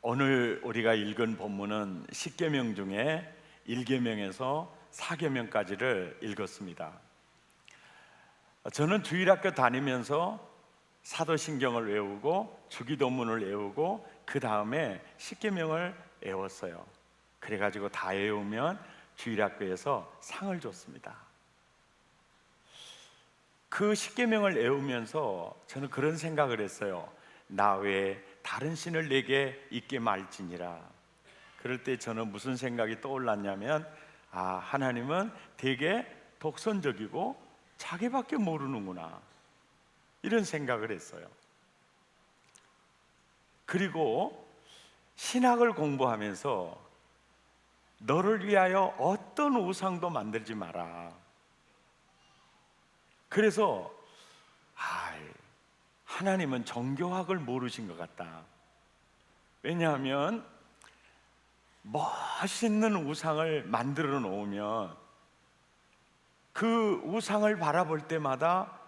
오늘 우리가 읽은 본문은 십계명 중에 1계명에서 4계명까지를 읽었습니다. 저는 주일학교 다니면서 사도신경을 외우고 주기도문을 외우고 그 다음에 십계명을 외웠어요. 그래가지고 다 외우면 주일학교에서 상을 줬습니다. 그 십계명을 외우면서 저는 그런 생각을 했어요. 나 외에 다른 신을 내게 있게 말지니라. 그럴 때 저는 무슨 생각이 떠올랐냐면, 하나님은 되게 독선적이고 자기밖에 모르는구나, 이런 생각을 했어요. 그리고 신학을 공부하면서 너를 위하여 어떤 우상도 만들지 마라. 그래서 하나님은 정교학을 모르신 것 같다. 왜냐하면 멋있는 우상을 만들어 놓으면 그 우상을 바라볼 때마다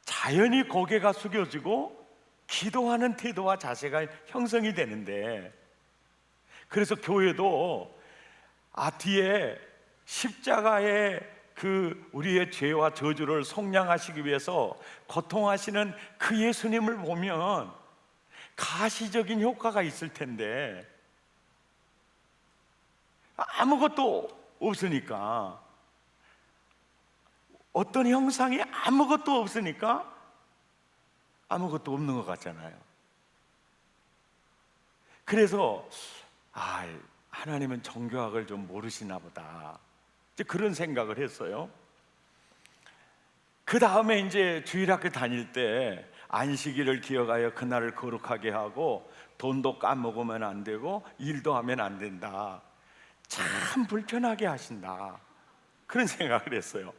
자연히 고개가 숙여지고 기도하는 태도와 자세가 형성이 되는데, 그래서 교회도 뒤에 십자가의 그 우리의 죄와 저주를 속량하시기 위해서 고통하시는 그 예수님을 보면 가시적인 효과가 있을 텐데 아무것도 없으니까, 어떤 형상이 아무것도 없으니까 아무것도 없는 것 같잖아요. 그래서 하나님은 정교학을 좀 모르시나 보다, 이제 그런 생각을 했어요. 그 다음에 이제 주일학교 다닐 때 안식일을 기억하여 그날을 거룩하게 하고 돈도 까먹으면 안 되고 일도 하면 안 된다. 참 불편하게 하신다, 그런 생각을 했어요.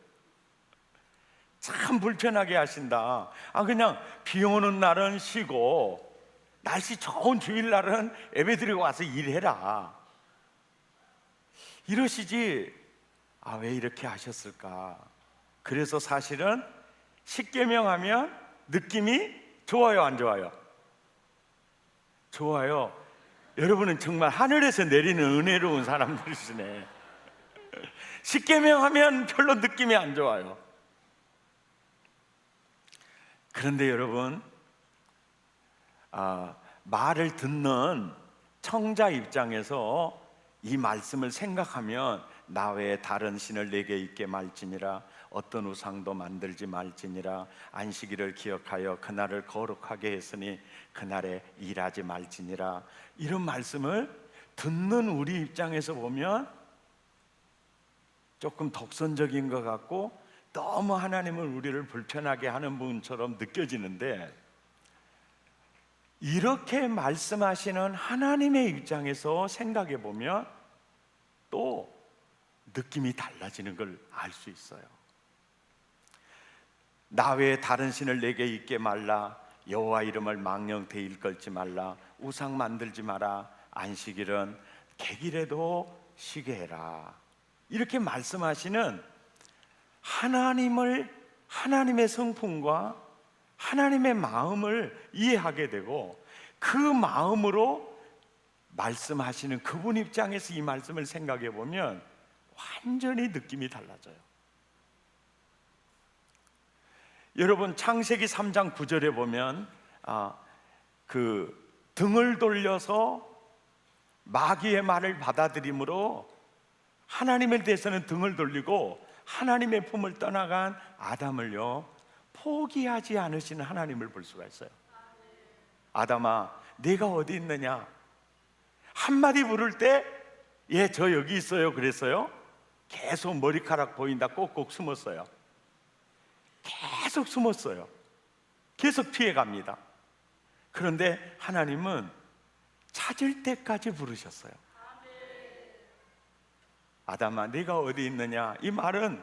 참 불편하게 하신다. 그냥 비 오는 날은 쉬고 날씨 좋은 주일날은 예배드리고 와서 일해라, 이러시지 왜 이렇게 하셨을까? 그래서 사실은 십계명 하면 느낌이 좋아요, 안 좋아요? 좋아요. 여러분은 정말 하늘에서 내리는 은혜로운 사람들이시네. 십계명 하면 별로 느낌이 안 좋아요. 그런데 여러분, 말을 듣는 청자 입장에서 이 말씀을 생각하면 나 외에 다른 신을 내게 있게 말지니라, 어떤 우상도 만들지 말지니라, 안식일을 기억하여 그날을 거룩하게 했으니 그날에 일하지 말지니라, 이런 말씀을 듣는 우리 입장에서 보면 조금 독선적인 것 같고 너무 하나님은 우리를 불편하게 하는 분처럼 느껴지는데, 이렇게 말씀하시는 하나님의 입장에서 생각해 보면 또 느낌이 달라지는 걸 알 수 있어요. 나 외에 다른 신을 내게 있게 말라, 여호와 이름을 망령되이 일컬지 말라, 우상 만들지 마라, 안식일은 객일에도 쉬게 해라, 이렇게 말씀하시는 하나님의 성품과 하나님의 마음을 이해하게 되고, 그 마음으로 말씀하시는 그분 입장에서 이 말씀을 생각해 보면 완전히 느낌이 달라져요. 여러분, 창세기 3장 9절에 보면 그 등을 돌려서 마귀의 말을 받아들임으로 하나님에 대해서는 등을 돌리고 하나님의 품을 떠나간 아담을요 포기하지 않으시는 하나님을 볼 수가 있어요. 아담아, 네가 어디 있느냐? 한마디 부를 때 저 여기 있어요 그랬어요? 계속 머리카락 보인다 꼭꼭 숨었어요. 계속 숨었어요. 계속 피해갑니다. 그런데 하나님은 찾을 때까지 부르셨어요. 아담아, 네가 어디 있느냐? 이 말은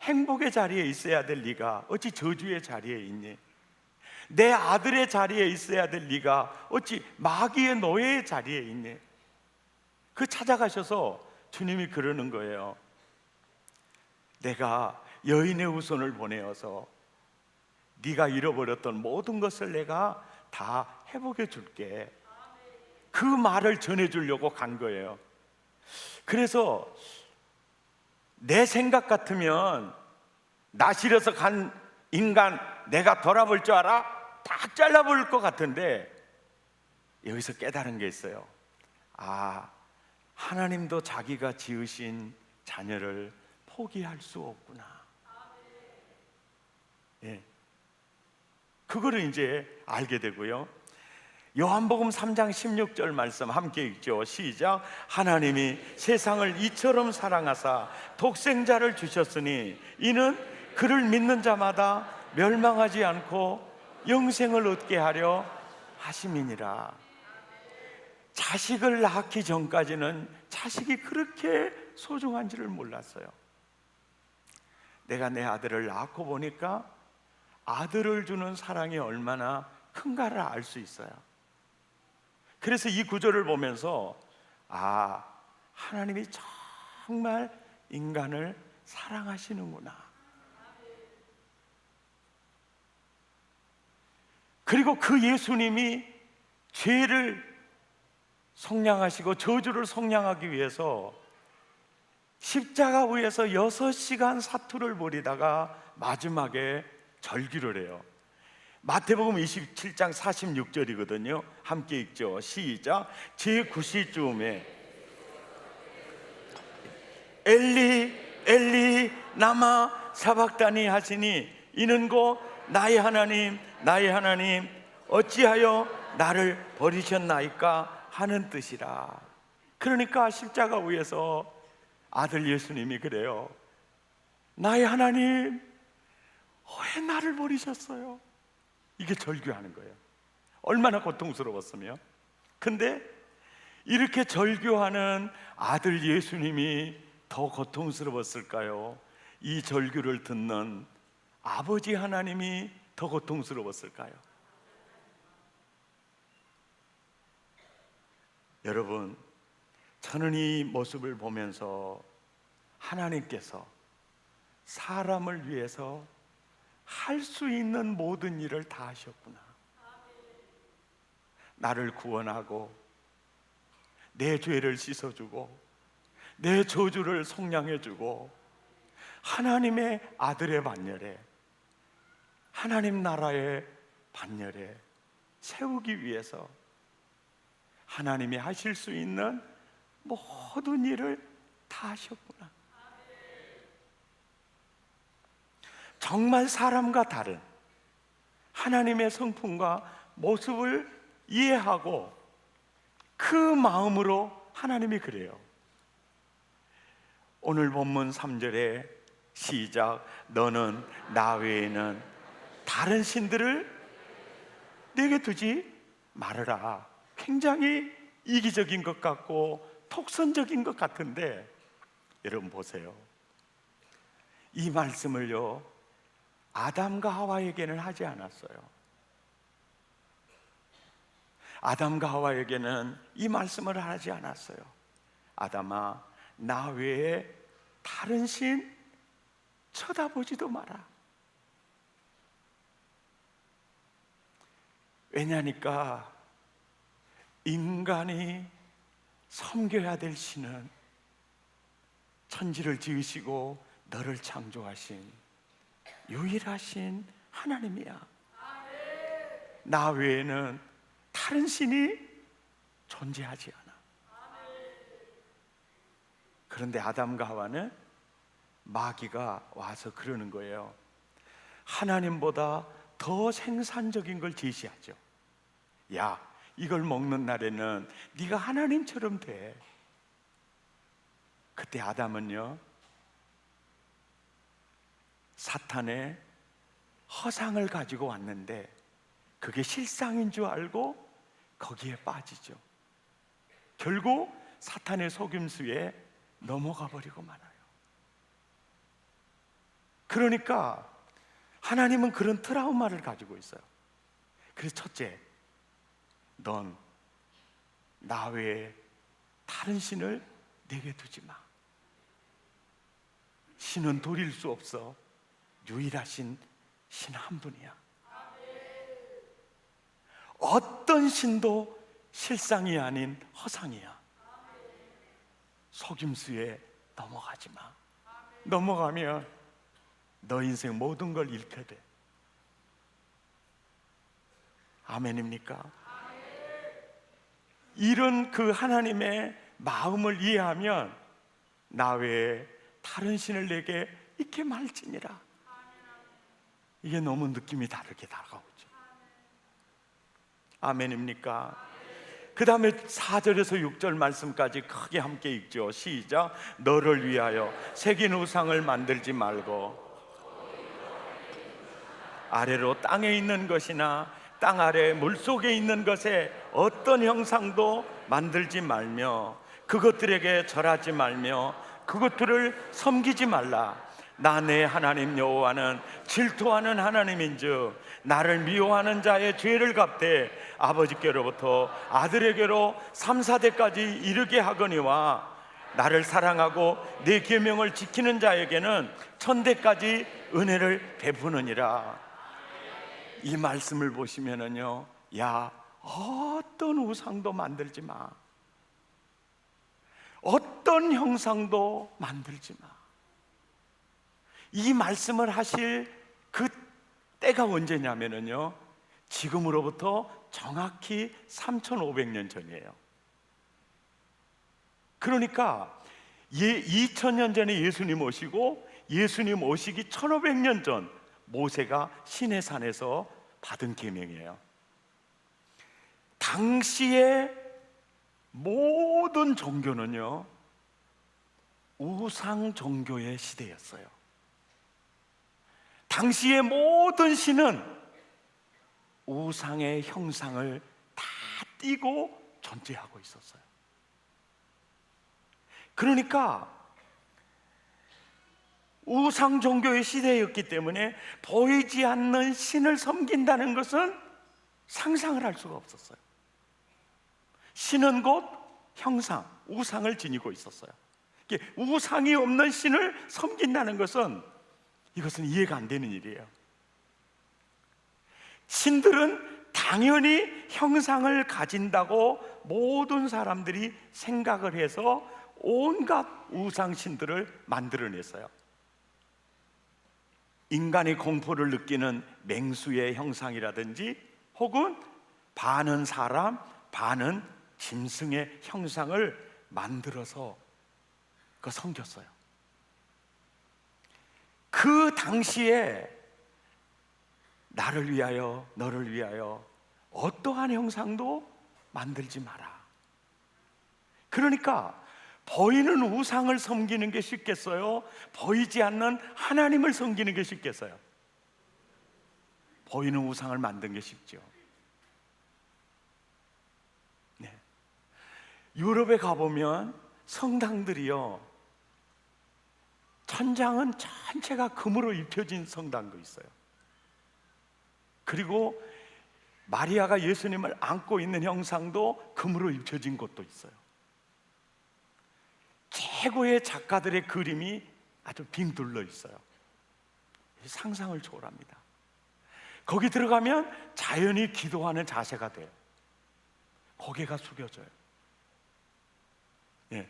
행복의 자리에 있어야 될 네가 어찌 저주의 자리에 있니? 내 아들의 자리에 있어야 될 네가 어찌 마귀의 노예의 자리에 있니? 그 찾아가셔서 주님이 그러는 거예요. 내가 여인의 후손을 보내어서 네가 잃어버렸던 모든 것을 내가 다 회복해 줄게. 그 말을 전해주려고 간 거예요. 그래서 내 생각 같으면 나 싫어서 간 인간 내가 돌아볼 줄 알아? 다 잘라버릴 것 같은데 여기서 깨달은 게 있어요. 아, 하나님도 자기가 지으신 자녀를 포기할 수 없구나. 예, 그거를 이제 알게 되고요. 요한복음 3장 16절 말씀 함께 읽죠. 시작. 하나님이 세상을 이처럼 사랑하사 독생자를 주셨으니 이는 그를 믿는 자마다 멸망하지 않고 영생을 얻게 하려 하심이니라. 자식을 낳기 전까지는 자식이 그렇게 소중한지를 몰랐어요. 내가 내 아들을 낳고 보니까 아들을 주는 사랑이 얼마나 큰가를 알 수 있어요. 그래서 이 구절을 보면서 아, 하나님이 정말 인간을 사랑하시는구나. 그리고 그 예수님이 죄를 속량하시고 저주를 속량하기 위해서 십자가 위에서 6시간 사투를 벌이다가 마지막에 절규를 해요. 마태복음 27장 46절이거든요. 함께 읽죠. 시작. 제9시쯤에 엘리 엘리 라마 사박다니 하시니 이는 곧 나의 하나님 나의 하나님 어찌하여 나를 버리셨나이까 하는 뜻이라. 그러니까 십자가 위에서 아들 예수님이 그래요. 나의 하나님 왜 나를 버리셨어요? 이게 절규하는 거예요. 얼마나 고통스러웠으며. 근데 이렇게 절규하는 아들 예수님이 더 고통스러웠을까요? 이 절규를 듣는 아버지 하나님이 더 고통스러웠을까요? 여러분, 저는 이 모습을 보면서 하나님께서 사람을 위해서 할 수 있는 모든 일을 다 하셨구나. 나를 구원하고 내 죄를 씻어주고 내 저주를 속량해주고 하나님의 아들의 반열에 하나님 나라의 반열에 세우기 위해서 하나님이 하실 수 있는 모든 일을 다 하셨구나. 정말 사람과 다른 하나님의 성품과 모습을 이해하고 그 마음으로 하나님이 그래요. 오늘 본문 3절에 시작. 너는 나 외에는 다른 신들을 내게 두지 말아라. 굉장히 이기적인 것 같고 독선적인 것 같은데 여러분 보세요. 이 말씀을요 아담과 하와에게는 하지 않았어요. 아담과 하와에게는 이 말씀을 하지 않았어요. 아담아, 나 외에 다른 신 쳐다보지도 마라. 왜냐니까 인간이 섬겨야 될 신은 천지를 지으시고 너를 창조하신 유일하신 하나님이야. 나 외에는 다른 신이 존재하지 않아. 그런데 아담과 하와는 마귀가 와서 그러는 거예요. 하나님보다 더 생산적인 걸 제시하죠. 야, 이걸 먹는 날에는 네가 하나님처럼 돼. 그때 아담은요 사탄의 허상을 가지고 왔는데 그게 실상인 줄 알고 거기에 빠지죠. 결국 사탄의 속임수에 넘어가 버리고 말아요. 그러니까 하나님은 그런 트라우마를 가지고 있어요. 그래서 첫째, 넌 나 외에 다른 신을 내게 두지 마. 신은 돌일 수 없어. 유일하신 신 한 분이야. 어떤 신도 실상이 아닌 허상이야. 속임수에 넘어가지 마. 넘어가면 너 인생 모든 걸 잃게 돼. 아멘입니까? 이런 그 하나님의 마음을 이해하면 나 외에 다른 신을 내게 있게 말지니라. 이게 너무 느낌이 다르게 다가오죠. 아멘입니까? 그 다음에 4절에서 6절 말씀까지 크게 함께 읽죠. 시작. 너를 위하여 새긴 우상을 만들지 말고 아래로 땅에 있는 것이나 땅 아래 물속에 있는 것에 어떤 형상도 만들지 말며 그것들에게 절하지 말며 그것들을 섬기지 말라. 나 내 하나님 여호와는 질투하는 하나님인즉 나를 미워하는 자의 죄를 갚되 아버지께로부터 아들에게로 3, 4대까지 이르게 하거니와 나를 사랑하고 내 계명을 지키는 자에게는 1000대까지 은혜를 베푸느니라. 이 말씀을 보시면은요, 야, 어떤 우상도 만들지 마. 어떤 형상도 만들지 마. 이 말씀을 하실 그 때가 언제냐면요, 지금으로부터 정확히 3500년 전이에요. 그러니까 2000년 전에 예수님 오시고 예수님 오시기 1500년 전 모세가 시내산에서 받은 계명이에요. 당시의 모든 종교는요, 우상 종교의 시대였어요. 당시의 모든 신은 우상의 형상을 다 띠고 존재하고 있었어요. 그러니까 우상 종교의 시대였기 때문에 보이지 않는 신을 섬긴다는 것은 상상을 할 수가 없었어요. 신은 곧 형상, 우상을 지니고 있었어요. 우상이 없는 신을 섬긴다는 것은 이것은 이해가 안 되는 일이에요. 신들은 당연히 형상을 가진다고 모든 사람들이 생각을 해서 온갖 우상신들을 만들어냈어요. 인간의 공포를 느끼는 맹수의 형상이라든지 혹은 반은 사람, 반은 짐승의 형상을 만들어서 섬겼어요. 그 당시에 나를 위하여, 너를 위하여 어떠한 형상도 만들지 마라. 그러니까 보이는 우상을 섬기는 게 쉽겠어요? 보이지 않는 하나님을 섬기는 게 쉽겠어요? 보이는 우상을 만든 게 쉽죠. 네. 유럽에 가보면 성당들이요, 천장은 전체가 금으로 입혀진 성당도 있어요. 그리고 마리아가 예수님을 안고 있는 형상도 금으로 입혀진 곳도 있어요. 최고의 작가들의 그림이 아주 빙 둘러 있어요. 상상을 초월합니다. 거기 들어가면 자연히 기도하는 자세가 돼요. 고개가 숙여져요. 예.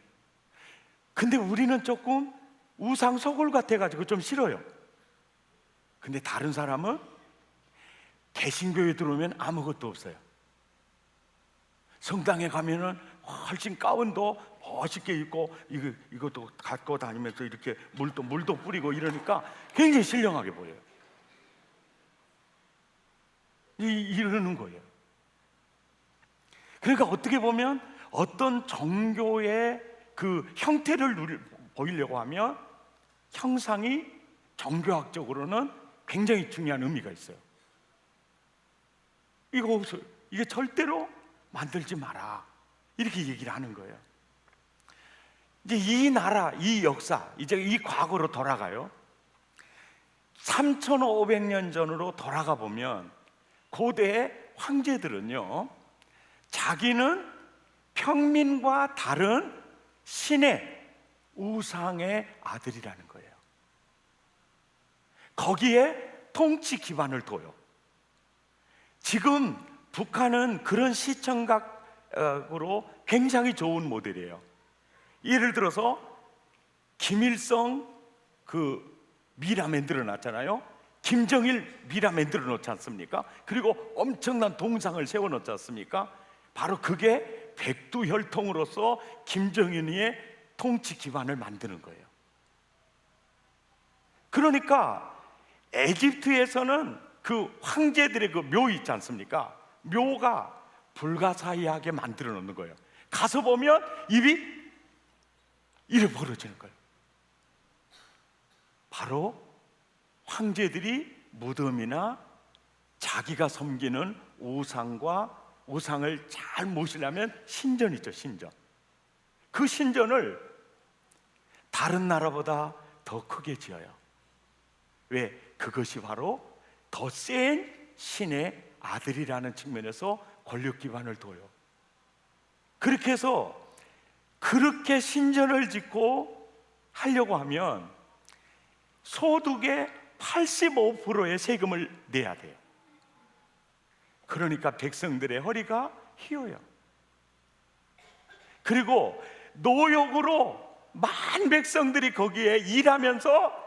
근데 우리는 조금 우상 소굴 같아가지고 좀 싫어요. 근데 다른 사람은 개신교에 들어오면 아무것도 없어요. 성당에 가면은 훨씬 가운도 멋있게 입고 이것도 갖고 다니면서 이렇게 물도 뿌리고 이러니까 굉장히 신령하게 보여요. 이러는 거예요. 그러니까 어떻게 보면 어떤 종교의 그 형태를 보이려고 하면 형상이 종교학적으로는 굉장히 중요한 의미가 있어요. 이게 절대로 만들지 마라, 이렇게 얘기를 하는 거예요. 이제 이 나라, 이 역사, 이제 이 과거로 돌아가요. 3500년 전으로 돌아가 보면 고대 황제들은요, 자기는 평민과 다른 신의 우상의 아들이라는 거예요. 거기에 통치 기반을 둬요. 지금 북한은 그런 시청각 전략으로 굉장히 좋은 모델이에요. 예를 들어서 김일성 그 미라 만들어 놨잖아요. 김정일 미라 만들어 놓지 않습니까? 그리고 엄청난 동상을 세워 놓지 않습니까? 바로 그게 백두혈통으로서 김정은이의 통치 기반을 만드는 거예요. 그러니까 에집트에서는 그 황제들의 그 묘 있지 않습니까? 묘가 불가사의하게 만들어 놓는 거예요. 가서 보면 입이 이래 벌어지는 거예요. 바로 황제들이 무덤이나 자기가 섬기는 우상을 잘 모시려면 신전이죠, 신전. 그 신전을 다른 나라보다 더 크게 지어요. 왜? 그것이 바로 더 센 신의 아들이라는 측면에서 권력 기반을 둬요. 그렇게 해서 그렇게 신전을 짓고 하려고 하면 소득의 85%의 세금을 내야 돼요. 그러니까 백성들의 허리가 휘어요. 그리고 노역으로 많은 백성들이 거기에 일하면서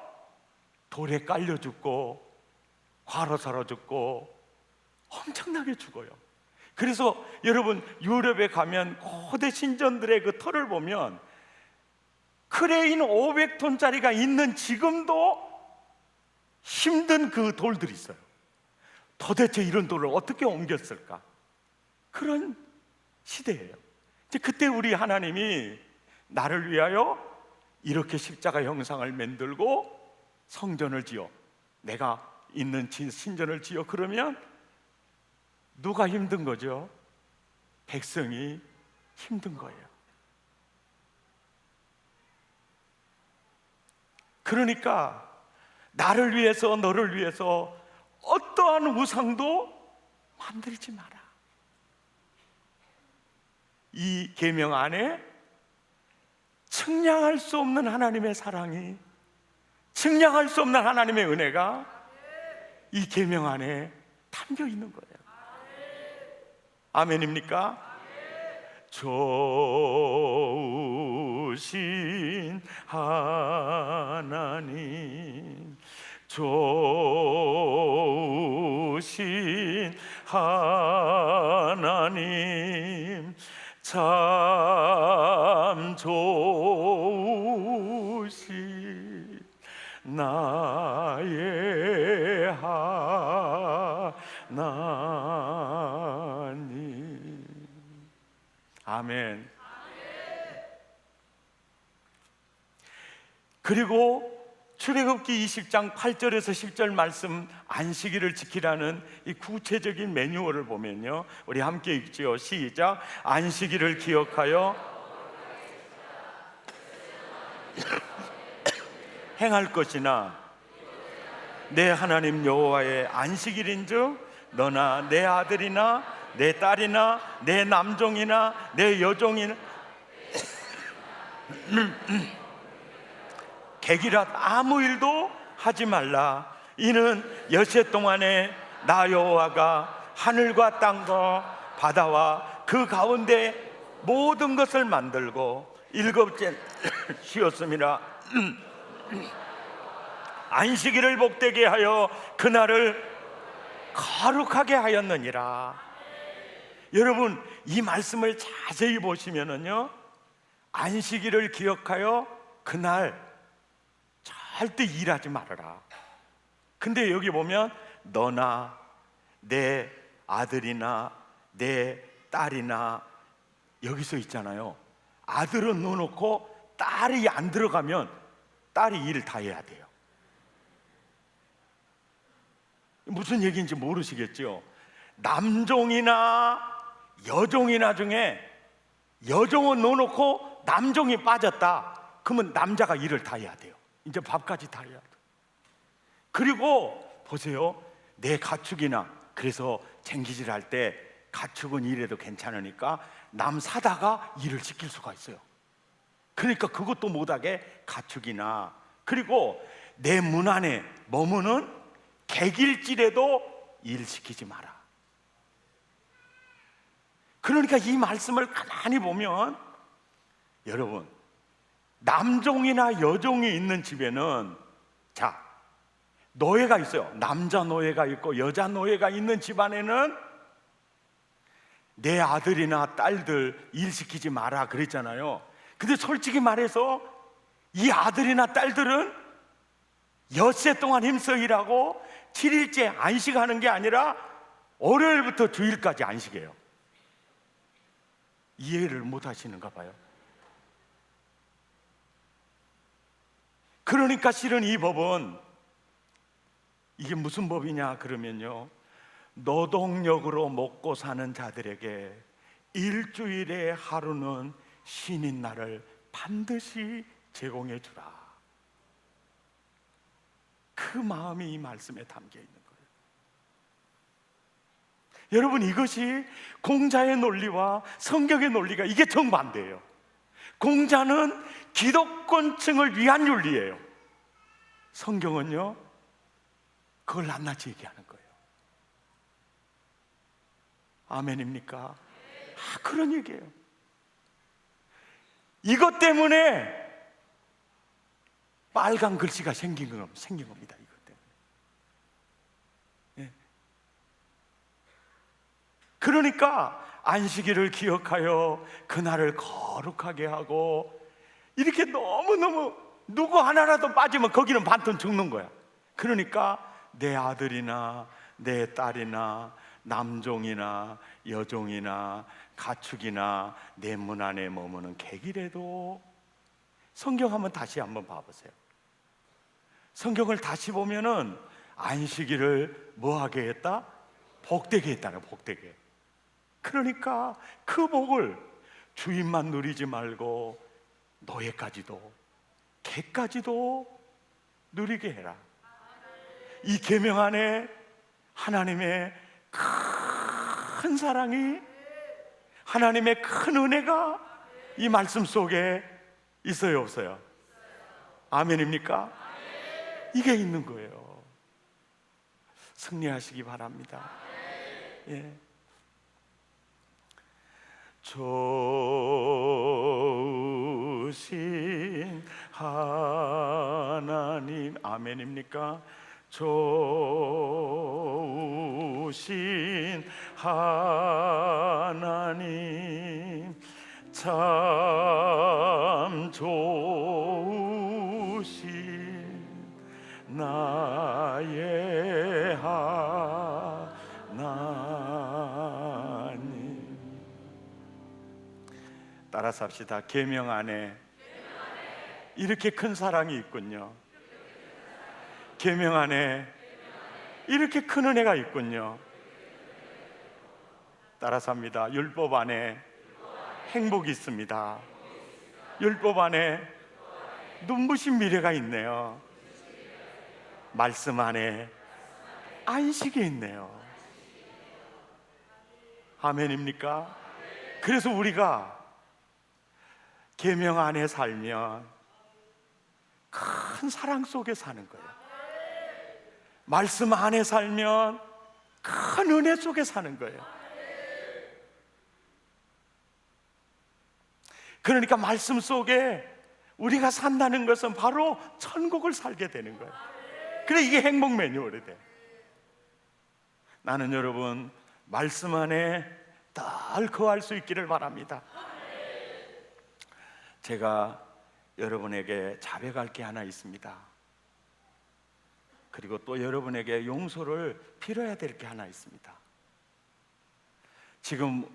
돌에 깔려 죽고 과로 사러 죽고 엄청나게 죽어요. 그래서 여러분 유럽에 가면 고대 신전들의 그 터를 보면 크레인 500톤짜리가 있는 지금도 힘든 그 돌들이 있어요. 도대체 이런 돌을 어떻게 옮겼을까? 그런 시대예요. 이제 그때 우리 하나님이 나를 위하여 이렇게 십자가 형상을 만들고 성전을 지어, 내가 있는 신전을 지어. 그러면 누가 힘든 거죠? 백성이 힘든 거예요. 그러니까 나를 위해서, 너를 위해서 어떠한 우상도 만들지 마라. 이 계명 안에 측량할 수 없는 하나님의 사랑이, 측량할 수 없는 하나님의 은혜가 이 계명 안에 담겨 있는 거예요. 아멘입니까? 좋으신 하나님, 좋으신 하나님, 참 좋으신 나의 하나님. 아멘. 그리고 출애굽기 20장 8절에서 10절 말씀, 안식일을 지키라는 이 구체적인 매뉴얼을 보면요, 우리 함께 읽지요. 시작. 안식일을 기억하여 행할 것이나 내 하나님 여호와의 안식일인즉 너나 내 아들이나 내 딸이나 내 남종이나 내 여종이나 객이라 아무 일도 하지 말라. 이는 여세 동안에 나 여호와가 하늘과 땅과 바다와 그 가운데 모든 것을 만들고 일곱째 쉬었음이라. 안식일을 복되게 하여 그날을 거룩하게 하였느니라. 여러분, 이 말씀을 자세히 보시면은요, 안식일을 기억하여 그날 절대 일하지 말아라. 근데 여기 보면 너나 내 아들이나 내 딸이나 여기서 있잖아요. 아들은 넣어놓고 딸이 안 들어가면 딸이 일을 다 해야 돼요. 무슨 얘기인지 모르시겠죠? 남종이나 여종이나 중에 여종은 넣어놓고 남종이 빠졌다, 그러면 남자가 일을 다 해야 돼요. 이제 밥까지 다 해야 돼요. 그리고 보세요, 내 가축이나, 그래서 쟁기질 할 때 가축은 일해도 괜찮으니까 남 사다가 일을 시킬 수가 있어요. 그러니까 그것도 못하게 가축이나, 그리고 내 문 안에 머무는 객일질에도 일 시키지 마라. 그러니까 이 말씀을 가만히 보면 여러분, 남종이나 여종이 있는 집에는 자, 노예가 있어요. 남자 노예가 있고 여자 노예가 있는 집안에는 내 아들이나 딸들 일 시키지 마라 그랬잖아요. 근데 솔직히 말해서 이 아들이나 딸들은 엿새 동안 힘써 일하고 7일째 안식하는 게 아니라 월요일부터 주일까지 안식해요. 이해를 못 하시는가 봐요. 그러니까 실은 이 법은, 이게 무슨 법이냐 그러면요, 노동력으로 먹고 사는 자들에게 일주일에 하루는 쉬는 날을 반드시 제공해 주라. 그 마음이 이 말씀에 담겨 있는 거예요. 여러분, 이것이 공자의 논리와 성경의 논리가 이게 정반대예요. 공자는 기득권층을 위한 윤리예요. 성경은요, 그걸 낱낱이 얘기하는 거예요. 아멘입니까? 그런 얘기예요. 이것 때문에 빨간 글씨가 생긴 겁니다. 이것 때문에. 예. 그러니까 안식일을 기억하여 그날을 거룩하게 하고, 이렇게 너무너무 누구 하나라도 빠지면 거기는 반턴 죽는 거야. 그러니까 내 아들이나 내 딸이나 남종이나 여종이나 가축이나 내 문 안에 머무는 객이라도, 성경 한번 다시 한번 봐보세요. 성경을 다시 보면은 안식일을 뭐하게 했다? 복되게 했다는, 복되게. 그러니까 그 복을 주인만 누리지 말고 노예까지도, 개까지도 누리게 해라. 이 계명 안에 하나님의 큰 사랑이, 하나님의 큰 은혜가 이 말씀 속에 있어요, 없어요? 아멘입니까? 이게 있는 거예요. 승리하시기 바랍니다. 예. 좋으신 하나님, 아멘입니까? 좋으신 하나님, 참 좋으신 나의 하나님. 따라서 합시다. 계명 안에 이렇게 큰 사랑이 있군요. 계명 안에 이렇게 큰 은혜가 있군요. 따라서 합니다. 율법 안에 행복이 있습니다. 율법 안에 눈부신 미래가 있네요. 말씀 안에 안식이 있네요. 아멘입니까? 그래서 우리가 계명 안에 살면 큰 사랑 속에 사는 거예요. 말씀 안에 살면 큰 은혜 속에 사는 거예요. 그러니까 말씀 속에 우리가 산다는 것은 바로 천국을 살게 되는 거예요. 그래, 이게 행복 매뉴얼이 돼. 나는 여러분 말씀 안에 늘 거할 수 있기를 바랍니다. 제가 여러분에게 자백할 게 하나 있습니다. 그리고 또 여러분에게 용서를 빌어야 될 게 하나 있습니다. 지금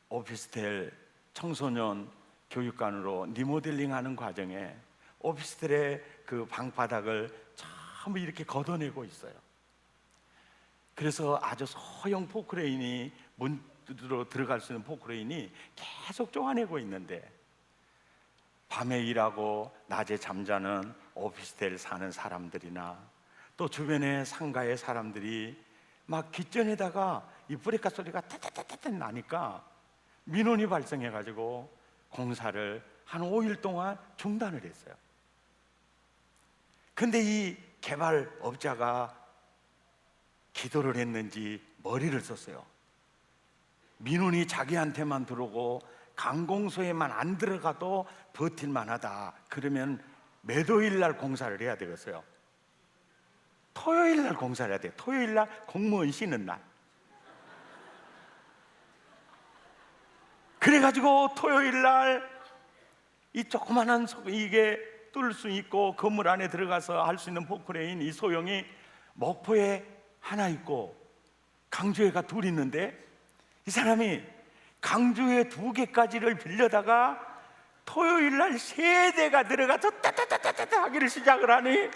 오피스텔 청소년 교육관으로 리모델링 하는 과정에 오피스텔의 그 방바닥을 전부 이렇게 걷어내고 있어요. 그래서 아주 소형 포크레인이, 문으로 들어갈 수 있는 포크레인이 계속 쪼아내고 있는데, 밤에 일하고 낮에 잠자는 오피스텔 사는 사람들이나 또 주변의 상가의 사람들이 막 귓전에다가 이 브레이크 소리가 타타타타 나니까 민원이 발생해가지고 공사를 한 5일 동안 중단을 했어요. 근데 이 개발업자가 기도를 했는지 머리를 썼어요. 민원이 자기한테만 들어오고 강공소에만 안 들어가도 버틸만하다. 그러면 몇 요일 날 공사를 해야 되겠어요? 토요일 날 공사를 해야 돼요. 토요일 날 공무원 쉬는 날. 그래가지고 토요일 날 이 조그만한 이게 뚫을 수 있고 건물 안에 들어가서 할 수 있는 포크레인 이 소형이 목포에 하나 있고 강주에가 둘 있는데, 이 사람이 강주에 2개까지를 빌려다가 토요일 날 3대가 들어가서 따따따따따 하기를 시작을 하니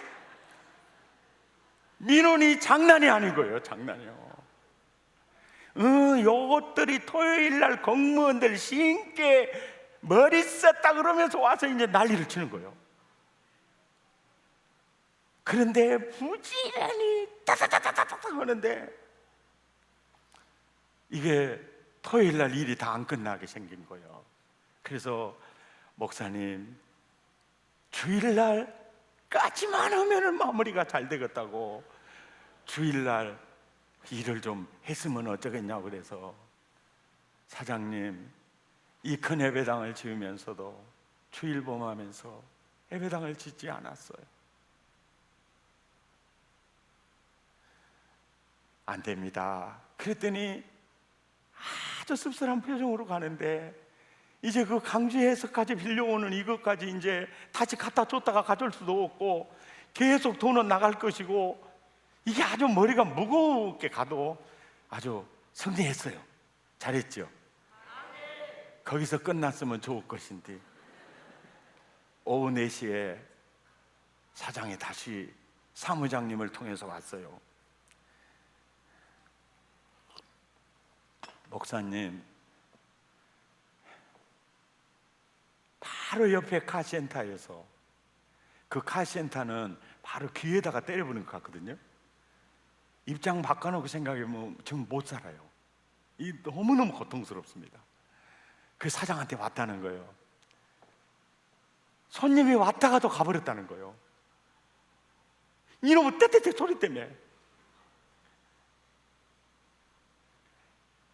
민원이 장난이 아닌 거예요. 장난이요. 요것들이 토요일 날 공무원들 신께 머리 썼다 그러면서 와서 이제 난리를 치는 거예요. 그런데 부지런히 따다다다다다 하는데 이게 토요일 날 일이 다 안 끝나게 생긴 거예요. 그래서 목사님, 주일날까지만 하면은 마무리가 잘 되겠다고 주일날 일을 좀 했으면 어쩌겠냐고 그래서 사장님, 이 큰 예배당을 지으면서도 주일봉하면서 예배당을 짓지 않았어요. 안 됩니다. 그랬더니 아주 씁쓸한 표정으로 가는데, 이제 그 강주에서까지 빌려오는 이것까지 이제 다시 갖다 줬다가 가져올 수도 없고 계속 돈은 나갈 것이고, 이게 아주 머리가 무겁게 가도 아주 승리했어요. 잘했죠? 거기서 끝났으면 좋을 것인데 오후 4시에 사장이 다시 사무장님을 통해서 왔어요. 목사님, 바로 옆에 카센터에서, 그 카센터는 바로 귀에다가 때려부는 것 같거든요. 입장 바꿔놓고 생각해보면 지금 못 살아요. 이 너무너무 고통스럽습니다. 그 사장한테 왔다는 거예요. 손님이 왔다가도 가버렸다는 거예요. 이놈의 떼떼떼 소리 때문에.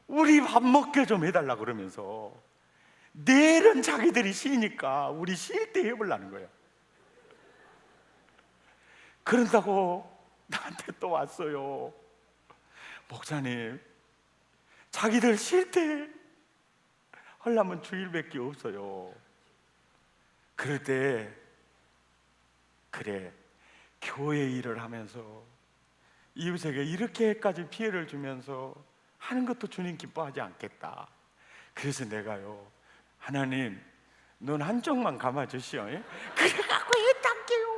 우리 밥 먹게 좀 해달라 그러면서 내일은 자기들이 쉬니까 우리 쉴 때 해보려는 거예요. 그런다고 나한테 또 왔어요. 목사님, 자기들 쉴 때 하려면 주일밖에 없어요. 그럴 때 그래, 교회 일을 하면서 이웃에게 이렇게까지 피해를 주면서 하는 것도 주님 기뻐하지 않겠다. 그래서 내가요, 하나님 눈 한쪽만 감아주시오. 그래갖고 했단게요.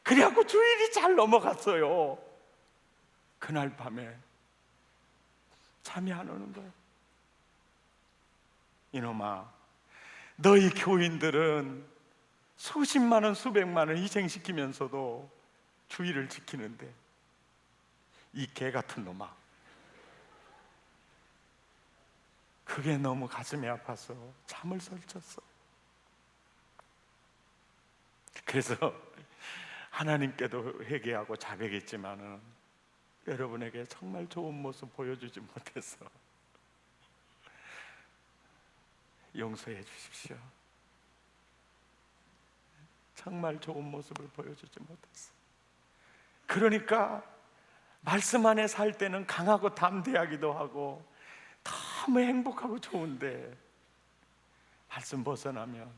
그래갖고 주일이 잘 넘어갔어요. 그날 밤에 잠이 안 오는 거예요. 이놈아, 너희 교인들은 수십만 원, 수백만 원 희생시키면서도 주의를 지키는데 이 개 같은 놈아, 그게 너무 가슴이 아파서 잠을 설쳤어. 그래서 하나님께도 회개하고 자백했지만은 여러분에게 정말 좋은 모습 보여주지 못해서 용서해 주십시오. 정말 좋은 모습을 보여주지 못했어. 그러니까 말씀 안에 살 때는 강하고 담대하기도 하고 너무 행복하고 좋은데, 말씀 벗어나면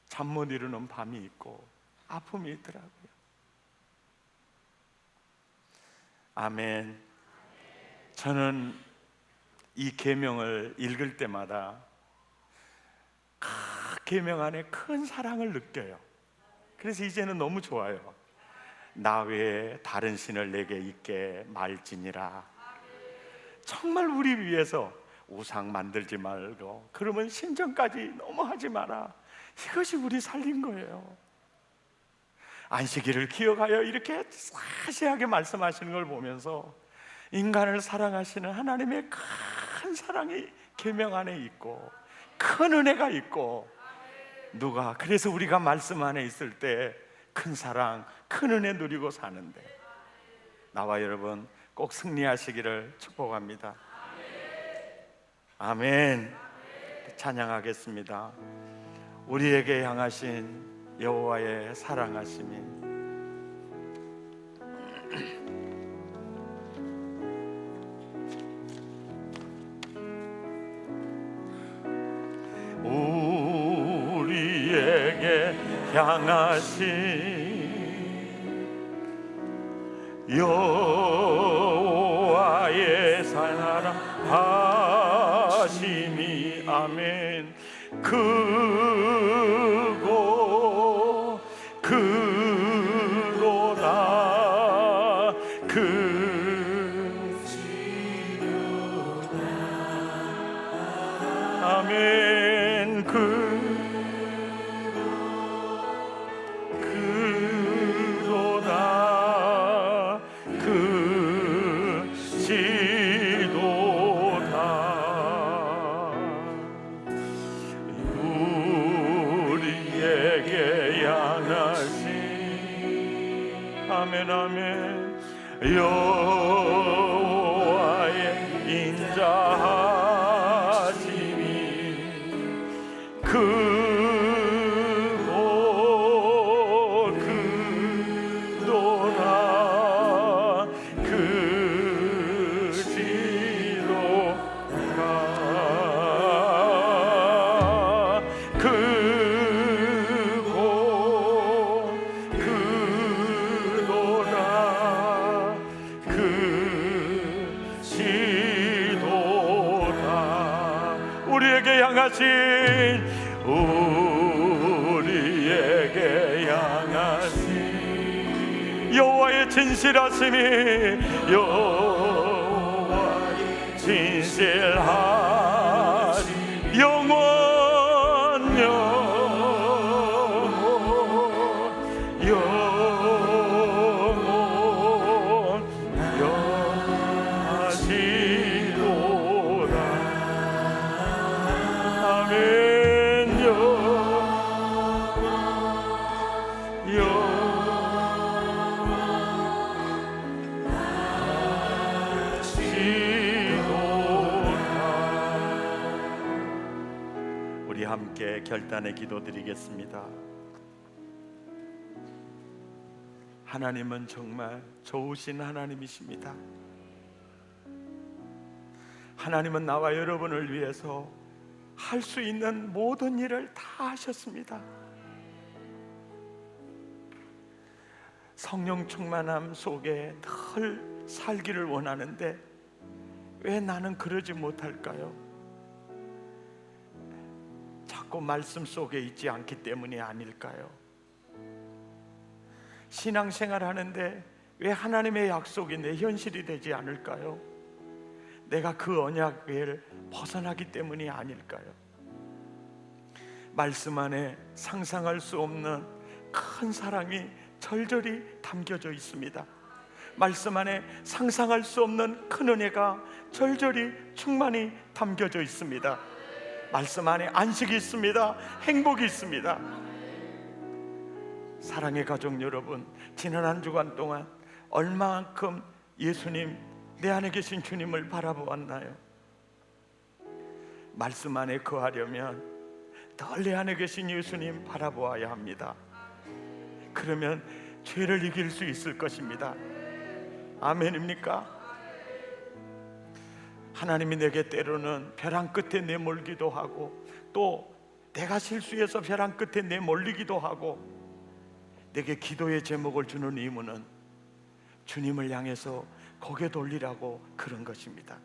잠 못 이루는 밤이 있고 아픔이 있더라고요. 아멘. 저는 이 계명을 읽을 때마다 그 계명 안에 큰 사랑을 느껴요. 그래서 이제는 너무 좋아요. 나 외에 다른 신을 내게 있게 말지니라. 정말 우리 위해서 우상 만들지 말고, 그러면 신전까지 너무 하지 마라. 이것이 우리 살린 거예요. 안식일을 기억하여 이렇게 자세하게 말씀하시는 걸 보면서 인간을 사랑하시는 하나님의 큰 사랑이 계명 안에 있고 큰 은혜가 있고, 누가 그래서 우리가 말씀 안에 있을 때 큰 사랑, 큰 은혜 누리고 사는데, 나와 여러분 꼭 승리하시기를 축복합니다. 아멘. 찬양하겠습니다. 우리에게 향하신 여호와의 사랑하심이 우리에게 향하신 여호와의 사랑하심이 아멘. 크고 크도다 크시도다 아멘. 크도다 크시도다 우리에게 향하신 아멘 아멘 여호와의 인자하심이 크고 크도다 크시도다 크고 크도다 크시도다 우리에게 향하신 우리에게 향하신 여호와의 진실하심이 여호와의 진실하심 영원 영원하시도다 아멘. 우리 함께 결단의 기도 드리겠습니다. 하나님은 정말 좋으신 하나님이십니다. 하나님은 나와 여러분을 위해서 할 수 있는 모든 일을 다 하셨습니다. 성령 충만함 속에 늘 살기를 원하는데 왜 나는 그러지 못할까요? 자꾸 말씀 속에 있지 않기 때문이 아닐까요? 신앙생활 하는데 왜 하나님의 약속이 내 현실이 되지 않을까요? 내가 그 언약을 벗어나기 때문이 아닐까요? 말씀 안에 상상할 수 없는 큰 사랑이 절절히 담겨져 있습니다. 말씀 안에 상상할 수 없는 큰 은혜가 절절히 충만히 담겨져 있습니다. 말씀 안에 안식이 있습니다. 행복이 있습니다. 사랑의 가족 여러분, 지난 한 주간 동안 얼마만큼 예수님, 내 안에 계신 주님을 바라보았나요? 말씀 안에 거하려면 늘 내 안에 계신 예수님 바라보아야 합니다. 그러면 죄를 이길 수 있을 것입니다. 아멘입니까? 하나님이 내게 때로는 벼랑 끝에 내몰기도 하고 또 내가 실수해서 벼랑 끝에 내몰리기도 하고 내게 기도의 제목을 주는 이유는 주님을 향해서 고개 돌리라고 그런 것입니다.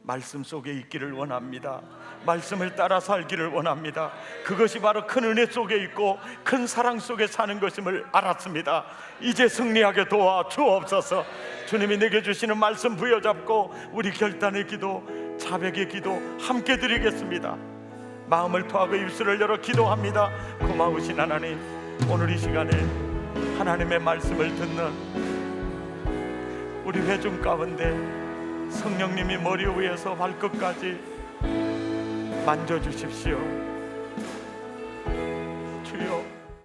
말씀 속에 있기를 원합니다. 말씀을 따라 살기를 원합니다. 그것이 바로 큰 은혜 속에 있고 큰 사랑 속에 사는 것임을 알았습니다. 이제 승리하게 도와 주옵소서. 주님이 내게 주시는 말씀 부여잡고 우리 결단의 기도, 자백의 기도 함께 드리겠습니다. 마음을 토하고 입술을 열어 기도합니다. 고마우신 하나님, 오늘 이 시간에 하나님의 말씀을 듣는 우리 회중 가운데 성령님이 머리 위에서 발끝까지 만져주십시오.